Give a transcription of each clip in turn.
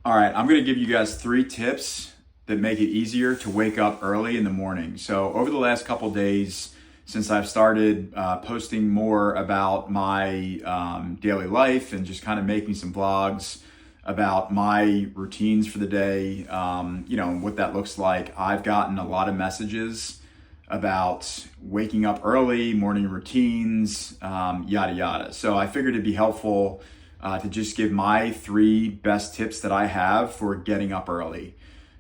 All right, I'm gonna give you guys 3 tips that make it easier to wake up early in the morning. So over the last couple days, since I've started posting more about my daily life and just kind of making some vlogs about my routines for the day, what that looks like, I've gotten a lot of messages about waking up early, morning routines, yada yada. So I figured it'd be helpful to just give my 3 best tips that I have for getting up early.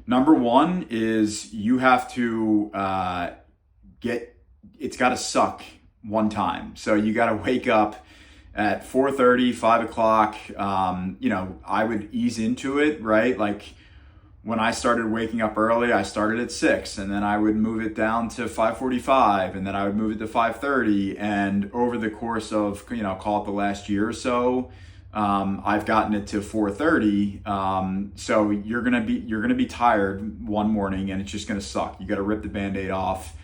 Number one is you have to it's got to suck one time. So you got to wake up at 4:30, 5 o'clock. I would ease into it, right? Like when I started waking up early, I started at 6, and then I would move it down to 5:45, and then I would move it to 5:30. And over the course of, call it the last year or so, I've gotten it to 4:30. So you're gonna be tired one morning, and it's just gonna suck. You got to rip the Band-Aid off.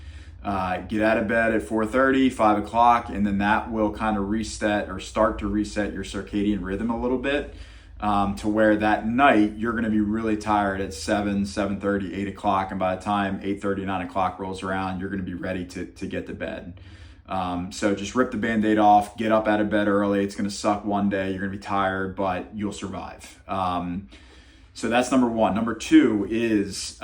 Get out of bed at 4:30, 5 o'clock, and then that will kind of reset or start to reset your circadian rhythm a little bit, to where that night you're going to be really tired at 7, 7:30, 8 o'clock, and by the time 8:30, 9 o'clock rolls around, you're going to be ready to get to bed. So just rip the Band-Aid off, get up out of bed early. It's going to suck one day. You're going to be tired, but you'll survive. So that's number one. Number two is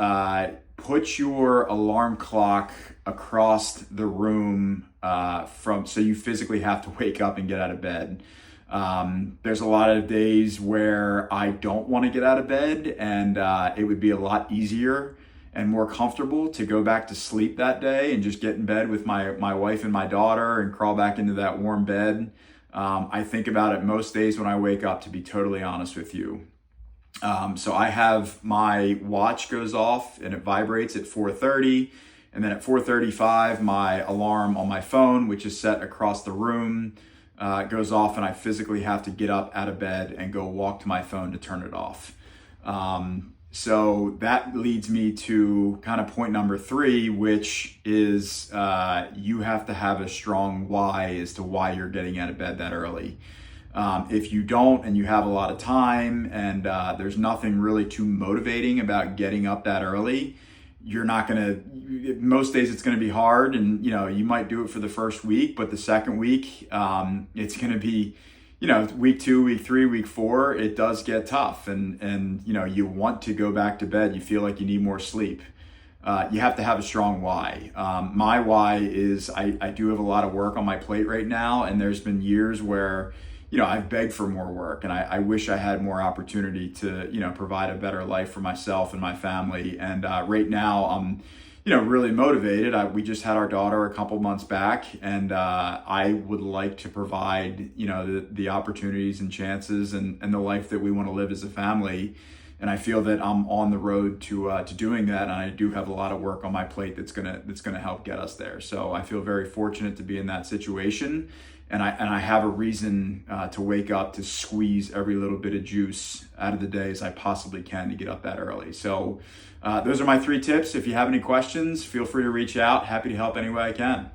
put your alarm clock across the room so you physically have to wake up and get out of bed. There's a lot of days where I don't want to get out of bed, and it would be a lot easier and more comfortable to go back to sleep that day and just get in bed with my wife and my daughter and crawl back into that warm bed. I think about it most days when I wake up, to be totally honest with you. So I have my watch goes off and it vibrates at 4:30. And then at 4:35, my alarm on my phone, which is set across the room, goes off, and I physically have to get up out of bed and go walk to my phone to turn it off. So that leads me to kind of point number 3, which is you have to have a strong why as to why you're getting out of bed that early. If you don't, and you have a lot of time, and there's nothing really too motivating about getting up that early, you're not most days it's gonna be hard, and you might do it for the first week, but the second week, it's gonna be, week 2, week 3, week 4, it does get tough, and you want to go back to bed. You feel like you need more sleep. You have to have a strong why. My why is I do have a lot of work on my plate right now, and there's been years where I've begged for more work, and I wish I had more opportunity to, provide a better life for myself and my family. And right now I'm, really motivated. We just had our daughter a couple months back, and I would like to provide, the opportunities and chances and the life that we want to live as a family. And I feel that I'm on the road to doing that, and I do have a lot of work on my plate that's gonna help get us there. So I feel very fortunate to be in that situation, and I have a reason to wake up to squeeze every little bit of juice out of the day as I possibly can to get up that early. So those are my 3 tips. If you have any questions, feel free to reach out. Happy to help any way I can.